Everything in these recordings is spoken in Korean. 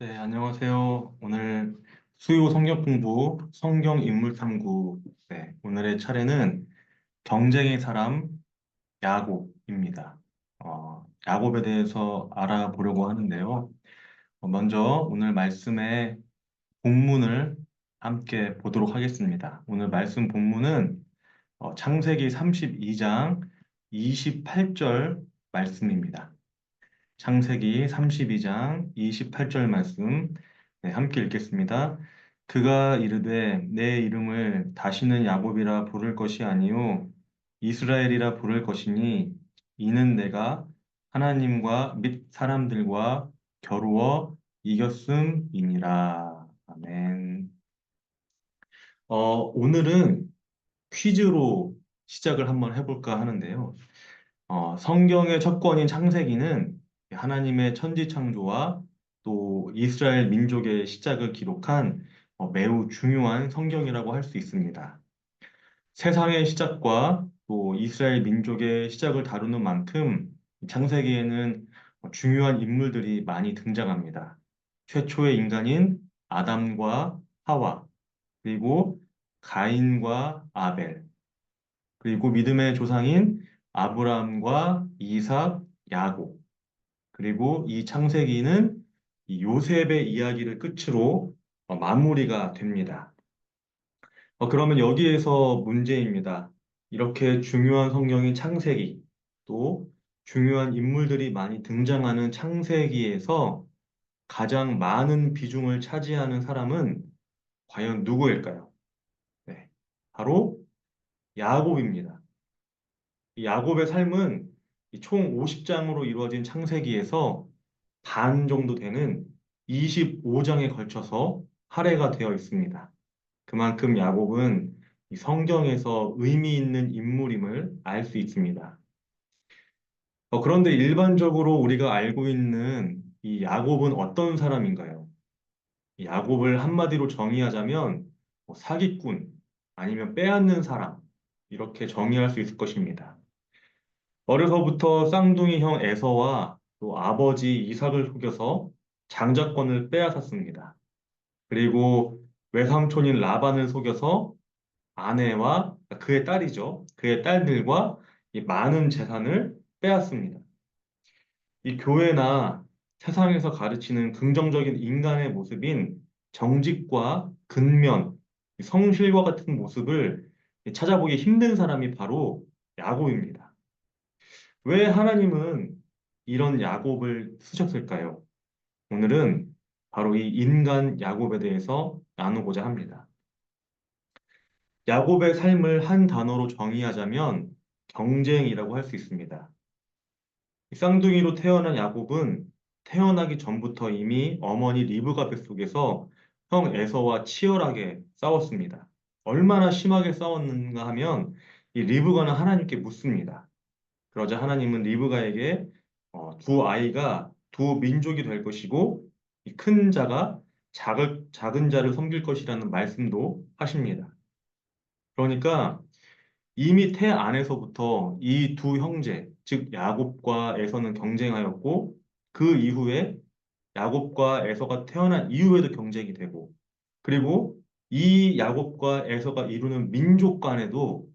네, 안녕하세요. 오늘 수요 성경 공부, 성경 인물 탐구. 네, 오늘의 차례는 경쟁의 사람 야곱입니다. 야곱에 대해서 알아보려고 하는데요. 먼저 오늘 말씀의 본문을 함께 보도록 하겠습니다. 오늘 말씀 본문은 창세기 32장 28절 말씀입니다. 창세기 32장 28절 말씀 함께 읽겠습니다. 그가 이르되 내 이름을 다시는 야곱이라 부를 것이 아니요 이스라엘이라 부를 것이니 이는 내가 하나님과 및 사람들과 겨루어 이겼음이니라. 아멘. 오늘은 퀴즈로 시작을 한번 해볼까 하는데요. 성경의 첫 권인 창세기는 하나님의 천지 창조와 또 이스라엘 민족의 시작을 기록한 매우 중요한 성경이라고 할 수 있습니다. 세상의 시작과 또 이스라엘 민족의 시작을 다루는 만큼 창세기에는 중요한 인물들이 많이 등장합니다. 최초의 인간인 아담과 하와, 그리고 가인과 아벨, 그리고 믿음의 조상인 아브라함과 이삭, 야곱, 그리고 이 창세기는 이 요셉의 이야기를 끝으로 마무리가 됩니다. 그러면 여기에서 문제입니다. 이렇게 중요한 성경인 창세기, 또 중요한 인물들이 많이 등장하는 창세기에서 가장 많은 비중을 차지하는 사람은 과연 누구일까요? 네, 바로 야곱입니다. 이 야곱의 삶은 이총 50장으로 이루어진 창세기에서 반 정도 되는 25장에 걸쳐서 할애가 되어 있습니다. 그만큼 야곱은 이 성경에서 의미 있는 인물임을 알 수 있습니다. 그런데 일반적으로 우리가 알고 있는 이 야곱은 어떤 사람인가요? 이 야곱을 한마디로 정의하자면 사기꾼 아니면 빼앗는 사람 이렇게 정의할 수 있을 것입니다. 어려서부터 쌍둥이 형 에서와 또 아버지 이삭을 속여서 장자권을 빼앗았습니다. 그리고 외삼촌인 라반을 속여서 아내와 그의 딸이죠. 그의 딸들과 이 많은 재산을 빼앗습니다. 이 교회나 세상에서 가르치는 긍정적인 인간의 모습인 정직과 근면, 이 성실과 같은 모습을 찾아보기 힘든 사람이 바로 야곱입니다. 왜 하나님은 이런 야곱을 쓰셨을까요? 오늘은 바로 이 인간 야곱에 대해서 나누고자 합니다. 야곱의 삶을 한 단어로 정의하자면 경쟁이라고 할 수 있습니다. 이 쌍둥이로 태어난 야곱은 태어나기 전부터 이미 어머니 리브가 뱃속에서 형 에서와 치열하게 싸웠습니다. 얼마나 심하게 싸웠는가 하면 이 리브가는 하나님께 묻습니다. 그러자 하나님은 리브가에게 두 아이가 두 민족이 될 것이고 이 큰 자가 작은 자를 섬길 것이라는 말씀도 하십니다. 그러니까 이미 태 안에서부터 이 두 형제, 즉 야곱과 에서는 경쟁하였고 그 이후에 야곱과 에서가 태어난 이후에도 경쟁이 되고 그리고 이 야곱과 에서가 이루는 민족 간에도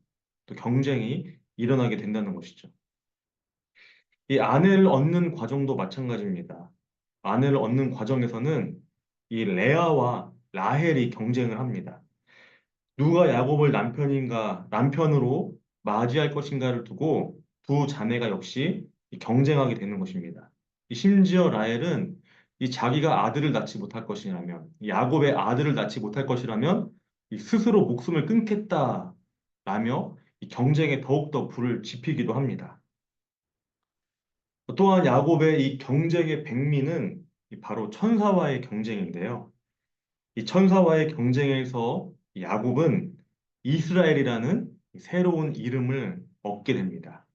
또 경쟁이 일어나게 된다는 것이죠. 이 아내를 얻는 과정도 마찬가지입니다. 아내를 얻는 과정에서는 이 레아와 라헬이 경쟁을 합니다. 누가 야곱을 남편으로 맞이할 것인가를 두고 두 자매가 역시 이 경쟁하게 되는 것입니다. 이 심지어 라헬은 이 자기가 아들을 낳지 못할 것이라면, 이 야곱의 아들을 낳지 못할 것이라면 이 스스로 목숨을 끊겠다라며 이 경쟁에 더욱더 불을 지피기도 합니다. 또한 야곱의 이 경쟁의 백미는 바로 천사와의 경쟁인데요. 이 천사와의 경쟁에서 야곱은 이스라엘이라는 새로운 이름을 얻게 됩니다.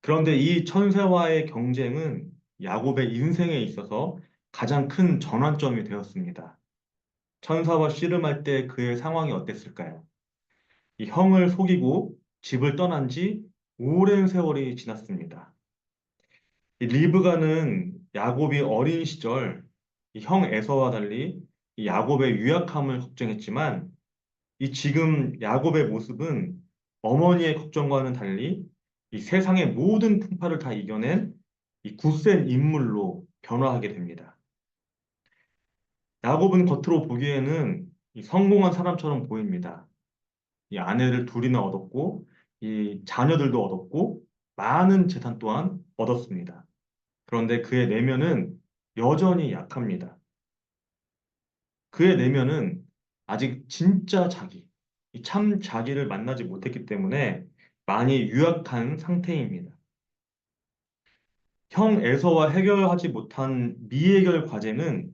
그런데 이 천사와의 경쟁은 야곱의 인생에 있어서 가장 큰 전환점이 되었습니다. 천사와 씨름할 때 그의 상황이 어땠을까요? 이 형을 속이고 집을 떠난 지 오랜 세월이 지났습니다. 이 리브가는 야곱이 어린 시절 이 형 에서와 달리 이 야곱의 유약함을 걱정했지만 이 지금 야곱의 모습은 어머니의 걱정과는 달리 이 세상의 모든 풍파를 다 이겨낸 이 굳센 인물로 변화하게 됩니다. 야곱은 겉으로 보기에는 이 성공한 사람처럼 보입니다. 이 아내를 둘이나 얻었고, 이 자녀들도 얻었고, 많은 재산 또한 얻었습니다. 그런데 그의 내면은 여전히 약합니다. 그의 내면은 아직 진짜 자기, 이 참 자기를 만나지 못했기 때문에 많이 유약한 상태입니다. 형 에서와 해결하지 못한 미해결 과제는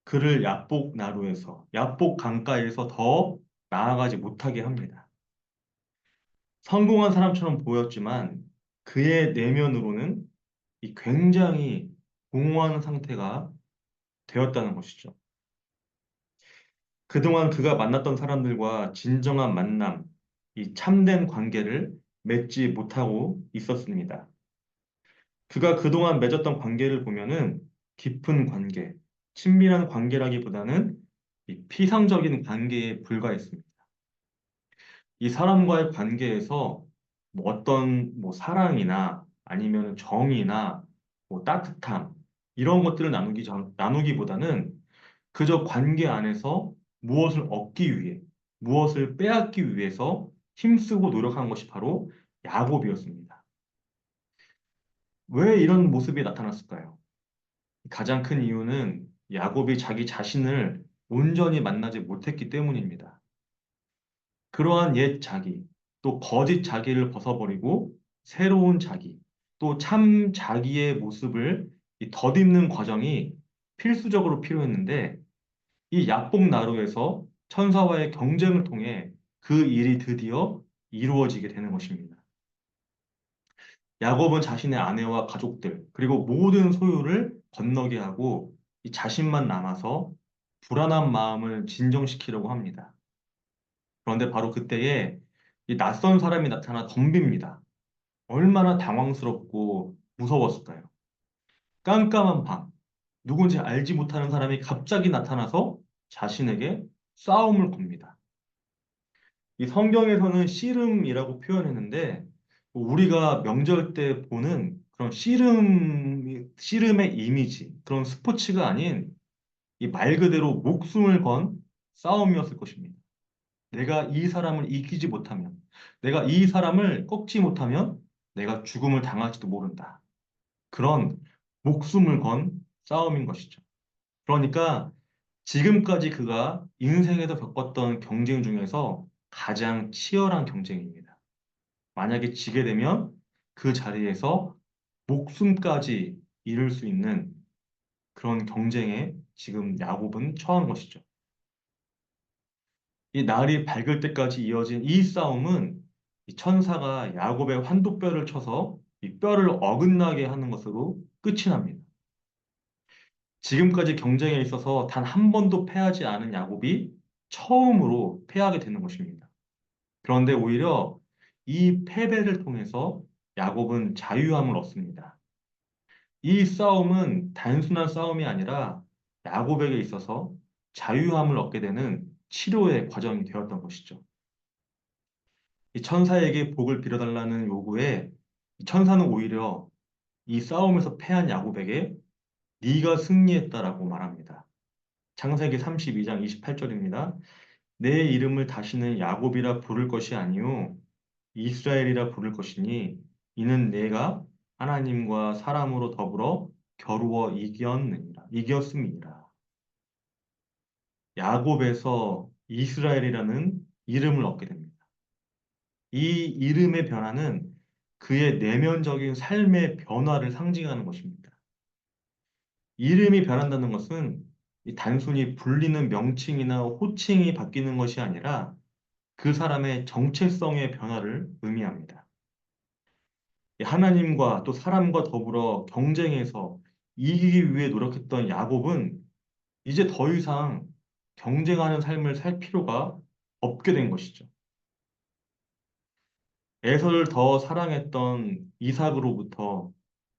그를 야복 나루에서, 야복 강가에서 더 나아가지 못하게 합니다. 성공한 사람처럼 보였지만 그의 내면으로는 이 굉장히 공허한 상태가 되었다는 것이죠. 그동안 그가 만났던 사람들과 진정한 만남, 이 참된 관계를 맺지 못하고 있었습니다. 그가 그동안 맺었던 관계를 보면은 깊은 관계, 친밀한 관계라기보다는 이 피상적인 관계에 불과했습니다. 이 사람과의 관계에서 뭐 어떤 뭐 사랑이나 아니면 정이나 뭐 따뜻함 이런 것들을 나누기보다는 그저 관계 안에서 무엇을 얻기 위해, 무엇을 빼앗기 위해서 힘쓰고 노력한 것이 바로 야곱이었습니다. 왜 이런 모습이 나타났을까요? 가장 큰 이유는 야곱이 자기 자신을 온전히 만나지 못했기 때문입니다. 그러한 옛 자기, 또 거짓 자기를 벗어버리고 새로운 자기, 또 참 자기의 모습을 이 덧입는 과정이 필수적으로 필요했는데 이 약복 나루에서 천사와의 경쟁을 통해 그 일이 드디어 이루어지게 되는 것입니다. 야곱은 자신의 아내와 가족들, 그리고 모든 소유를 건너게 하고 이 자신만 남아서 불안한 마음을 진정시키려고 합니다. 그런데 바로 그때에 이 낯선 사람이 나타나 덤빕니다. 얼마나 당황스럽고 무서웠을까요? 깜깜한 밤, 누군지 알지 못하는 사람이 갑자기 나타나서 자신에게 싸움을 겁니다. 이 성경에서는 씨름이라고 표현했는데 우리가 명절 때 보는 그런 씨름의 이미지, 그런 스포츠가 아닌 이 말 그대로 목숨을 건 싸움이었을 것입니다. 내가 이 사람을 이기지 못하면, 내가 이 사람을 꺾지 못하면 내가 죽음을 당할지도 모른다. 그런 목숨을 건 싸움인 것이죠. 그러니까 지금까지 그가 인생에서 겪었던 경쟁 중에서 가장 치열한 경쟁입니다. 만약에 지게 되면 그 자리에서 목숨까지 잃을 수 있는 그런 경쟁에 지금 야곱은 처한 것이죠. 이 날이 밝을 때까지 이어진 이 싸움은 이 천사가 야곱의 환도뼈를 쳐서 이 뼈를 어긋나게 하는 것으로 끝이 납니다. 지금까지 경쟁에 있어서 단 한 번도 패하지 않은 야곱이 처음으로 패하게 되는 것입니다. 그런데 오히려 이 패배를 통해서 야곱은 자유함을 얻습니다. 이 싸움은 단순한 싸움이 아니라 야곱에게 있어서 자유함을 얻게 되는 치료의 과정이 되었던 것이죠. 이 천사에게 복을 빌어달라는 요구에 이 천사는 오히려 이 싸움에서 패한 야곱에게 네가 승리했다라고 말합니다. 창세기 32장 28절입니다. 내 이름을 다시는 야곱이라 부를 것이 아니요 이스라엘이라 부를 것이니 이는 내가 하나님과 사람으로 더불어 겨루어 이겼음이니라. 야곱에서 이스라엘이라는 이름을 얻게 됩니다. 이 이름의 변화는 그의 내면적인 삶의 변화를 상징하는 것입니다. 이름이 변한다는 것은 이 단순히 불리는 명칭이나 호칭이 바뀌는 것이 아니라 그 사람의 정체성의 변화를 의미합니다. 이 하나님과 또 사람과 더불어 경쟁해서 이기기 위해 노력했던 야곱은 이제 더 이상 경쟁하는 삶을 살 필요가 없게 된 것이죠. 에서를 더 사랑했던 이삭으로부터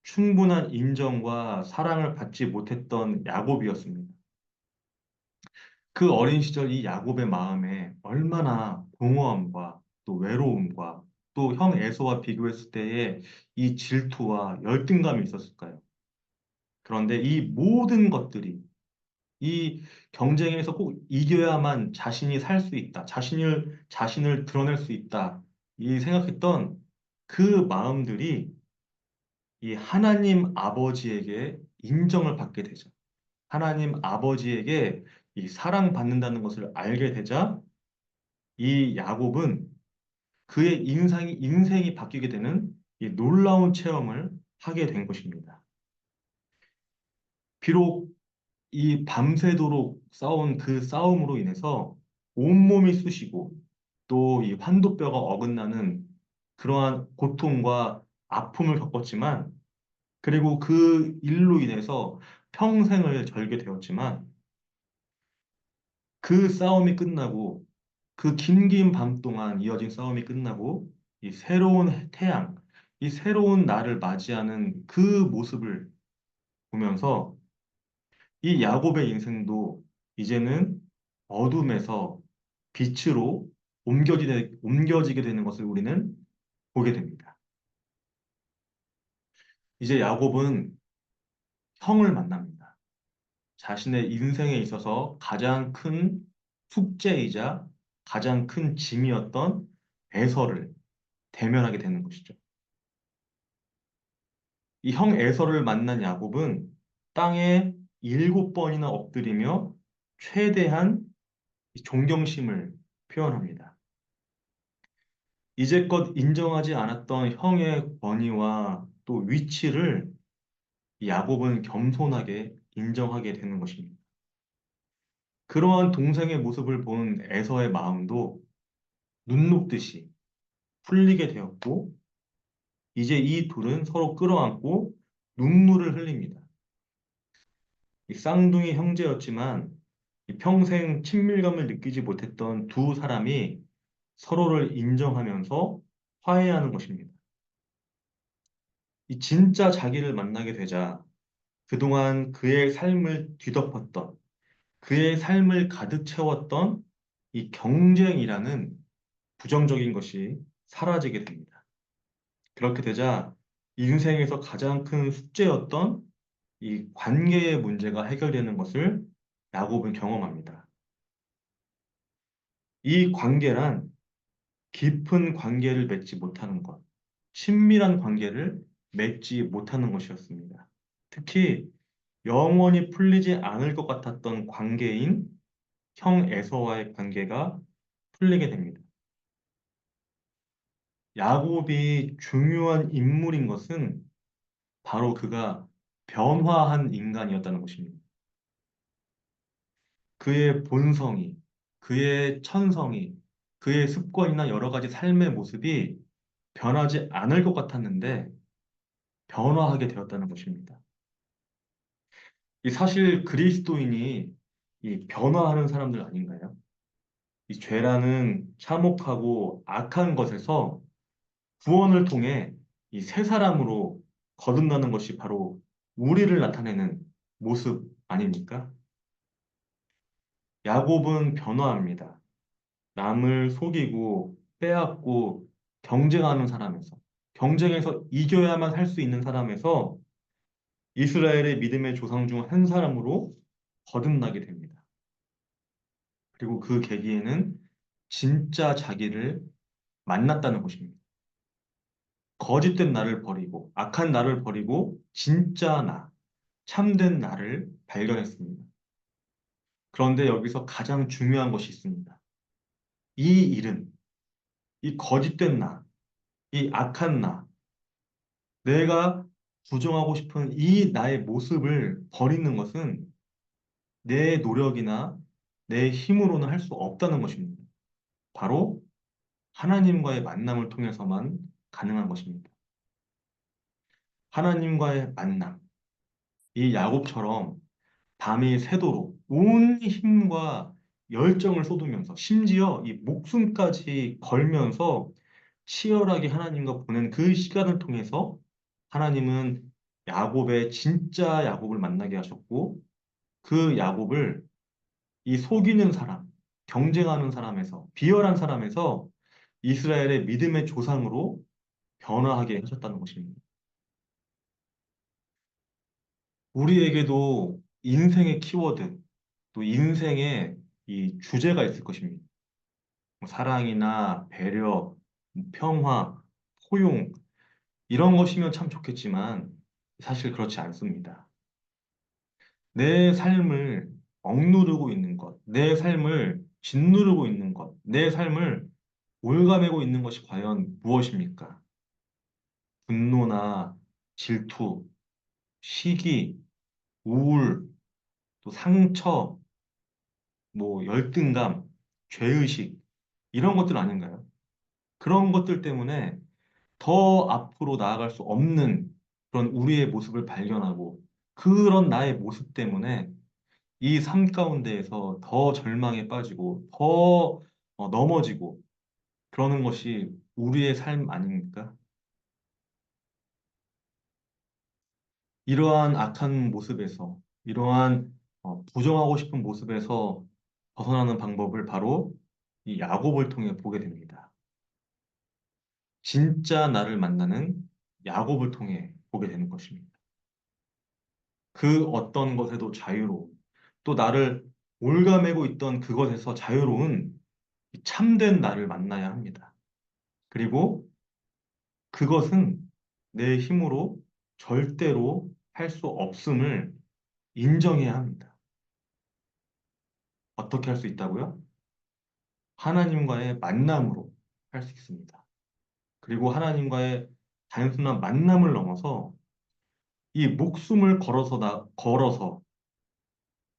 충분한 인정과 사랑을 받지 못했던 야곱이었습니다. 그 어린 시절 이 야곱의 마음에 얼마나 공허함과 또 외로움과 또 형 에서와 비교했을 때의 이 질투와 열등감이 있었을까요? 그런데 이 모든 것들이 이 경쟁에서 꼭 이겨야만 자신이 살 수 있다. 자신을 드러낼 수 있다. 이 생각했던 그 마음들이 이 하나님 아버지에게 인정을 받게 되죠. 하나님 아버지에게 이 사랑받는다는 것을 알게 되자 이 야곱은 그의 인생이 바뀌게 되는 이 놀라운 체험을 하게 된 것입니다. 비록 이 밤새도록 싸운 그 싸움으로 인해서 온몸이 쑤시고 또 이 환도뼈가 어긋나는 그러한 고통과 아픔을 겪었지만 그리고 그 일로 인해서 평생을 절게 되었지만 그 싸움이 끝나고 그 긴 밤 동안 이어진 싸움이 끝나고 이 새로운 태양, 이 새로운 날을 맞이하는 그 모습을 보면서 이 야곱의 인생도 이제는 어둠에서 빛으로 옮겨지게 되는 것을 우리는 보게 됩니다. 이제 야곱은 형을 만납니다. 자신의 인생에 있어서 가장 큰 숙제이자 가장 큰 짐이었던 에서를 대면하게 되는 것이죠. 이 형 에서를 만난 야곱은 땅에 7번이나 엎드리며 최대한 존경심을 표현합니다. 이제껏 인정하지 않았던 형의 권위와 또 위치를 야곱은 겸손하게 인정하게 되는 것입니다. 그러한 동생의 모습을 본 에서의 마음도 눈 녹듯이 풀리게 되었고, 이제 이 둘은 서로 끌어안고 눈물을 흘립니다. 이 쌍둥이 형제였지만 이 평생 친밀감을 느끼지 못했던 두 사람이 서로를 인정하면서 화해하는 것입니다. 이 진짜 자기를 만나게 되자 그동안 그의 삶을 뒤덮었던 그의 삶을 가득 채웠던 이 경쟁이라는 부정적인 것이 사라지게 됩니다. 그렇게 되자 인생에서 가장 큰 숙제였던 이 관계의 문제가 해결되는 것을 야곱은 경험합니다. 이 관계란 깊은 관계를 맺지 못하는 것, 친밀한 관계를 맺지 못하는 것이었습니다. 특히 영원히 풀리지 않을 것 같았던 관계인 형 에서와의 관계가 풀리게 됩니다. 야곱이 중요한 인물인 것은 바로 그가 변화한 인간이었다는 것입니다. 그의 본성이, 그의 천성이, 그의 습관이나 여러 가지 삶의 모습이 변하지 않을 것 같았는데 변화하게 되었다는 것입니다. 이 사실 그리스도인이 이 변화하는 사람들 아닌가요? 이 죄라는 참혹하고 악한 것에서 구원을 통해 이 새 사람으로 거듭나는 것이 바로 우리를 나타내는 모습 아닙니까? 야곱은 변화합니다. 남을 속이고 빼앗고 경쟁하는 사람에서, 경쟁에서 이겨야만 살 수 있는 사람에서 이스라엘의 믿음의 조상 중 한 사람으로 거듭나게 됩니다. 그리고 그 계기에는 진짜 자기를 만났다는 것입니다. 거짓된 나를 버리고, 악한 나를 버리고, 진짜 나, 참된 나를 발견했습니다. 그런데 여기서 가장 중요한 것이 있습니다. 이 일은, 이 거짓된 나, 이 악한 나, 내가 부정하고 싶은 이 나의 모습을 버리는 것은 내 노력이나 내 힘으로는 할 수 없다는 것입니다. 바로 하나님과의 만남을 통해서만 가능한 것입니다. 하나님과의 만남, 이 야곱처럼 밤이 새도록 온 힘과 열정을 쏟으면서 심지어 이 목숨까지 걸면서 치열하게 하나님과 보낸 그 시간을 통해서 하나님은 야곱의 진짜 야곱을 만나게 하셨고 그 야곱을 이 속이는 사람, 경쟁하는 사람에서 비열한 사람에서 이스라엘의 믿음의 조상으로 변화하게 하셨다는 것입니다. 우리에게도 인생의 키워드, 또 인생의 이 주제가 있을 것입니다. 뭐 사랑이나 배려, 평화, 포용, 이런 것이면 참 좋겠지만 사실 그렇지 않습니다. 내 삶을 억누르고 있는 것, 내 삶을 짓누르고 있는 것, 내 삶을 올가매고 있는 것이 과연 무엇입니까? 분노나 질투, 시기, 우울, 또 상처, 뭐 열등감, 죄의식, 이런 것들 아닌가요? 그런 것들 때문에 더 앞으로 나아갈 수 없는 그런 우리의 모습을 발견하고 그런 나의 모습 때문에 이 삶 가운데에서 더 절망에 빠지고 더 넘어지고 그러는 것이 우리의 삶 아닙니까? 이러한 악한 모습에서 이러한 부정하고 싶은 모습에서 벗어나는 방법을 바로 이 야곱을 통해 보게 됩니다. 진짜 나를 만나는 야곱을 통해 보게 되는 것입니다. 그 어떤 것에도 자유로운 또 나를 올가매고 있던 그것에서 자유로운 이 참된 나를 만나야 합니다. 그리고 그것은 내 힘으로 절대로 할 수 없음을 인정해야 합니다. 어떻게 할 수 있다고요? 하나님과의 만남으로 할 수 있습니다. 그리고 하나님과의 단순한 만남을 넘어서 이 목숨을 걸어서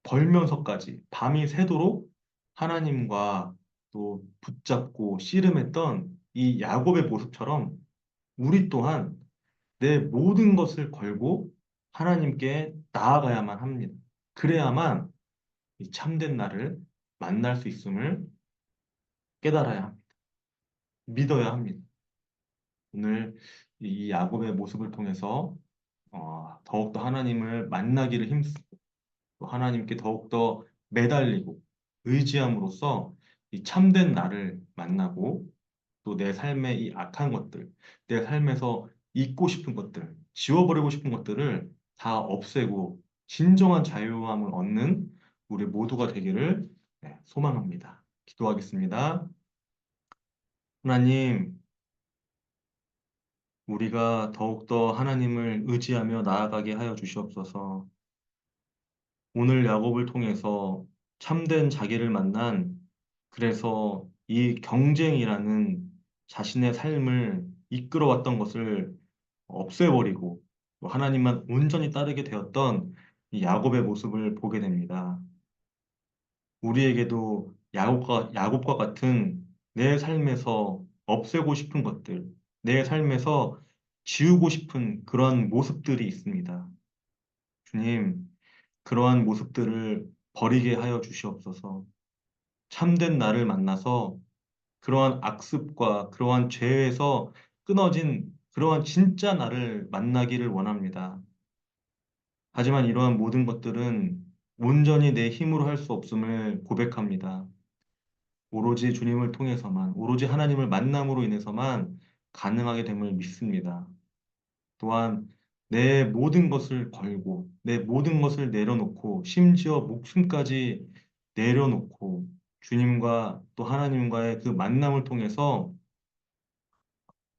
벌면서까지 밤이 새도록 하나님과 또 붙잡고 씨름했던 이 야곱의 모습처럼 우리 또한 내 모든 것을 걸고 하나님께 나아가야만 합니다. 그래야만 이 참된 나를 만날 수 있음을 깨달아야 합니다. 믿어야 합니다. 오늘 이 야곱의 모습을 통해서 더욱더 하나님을 만나기를 힘쓰고 또 하나님께 더욱더 매달리고 의지함으로써 이 참된 나를 만나고 또 내 삶의 이 악한 것들, 내 삶에서 잊고 싶은 것들, 지워버리고 싶은 것들을 다 없애고 진정한 자유함을 얻는 우리 모두가 되기를 소망합니다. 기도하겠습니다. 하나님, 우리가 더욱더 하나님을 의지하며 나아가게 하여 주시옵소서. 오늘 야곱을 통해서 참된 자기를 만난 그래서 이 경쟁이라는 자신의 삶을 이끌어왔던 것을 없애버리고 또 하나님만 온전히 따르게 되었던 이 야곱의 모습을 보게 됩니다. 우리에게도 야곱과 같은 내 삶에서 없애고 싶은 것들, 내 삶에서 지우고 싶은 그러한 모습들이 있습니다. 주님, 그러한 모습들을 버리게 하여 주시옵소서. 참된 나를 만나서 그러한 악습과 그러한 죄에서 끊어진 그러한 진짜 나를 만나기를 원합니다. 하지만 이러한 모든 것들은 온전히 내 힘으로 할 수 없음을 고백합니다. 오로지 주님을 통해서만, 오로지 하나님을 만남으로 인해서만 가능하게 됨을 믿습니다. 또한 내 모든 것을 걸고, 내 모든 것을 내려놓고, 심지어 목숨까지 내려놓고, 주님과 또 하나님과의 그 만남을 통해서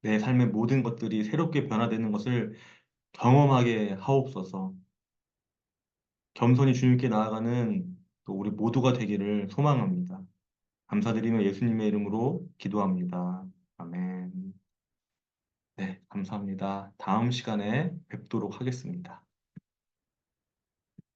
내 삶의 모든 것들이 새롭게 변화되는 것을 경험하게 하옵소서. 겸손히 주님께 나아가는 또 우리 모두가 되기를 소망합니다. 감사드리며 예수님의 이름으로 기도합니다. 아멘. 네, 감사합니다. 다음 시간에 뵙도록 하겠습니다.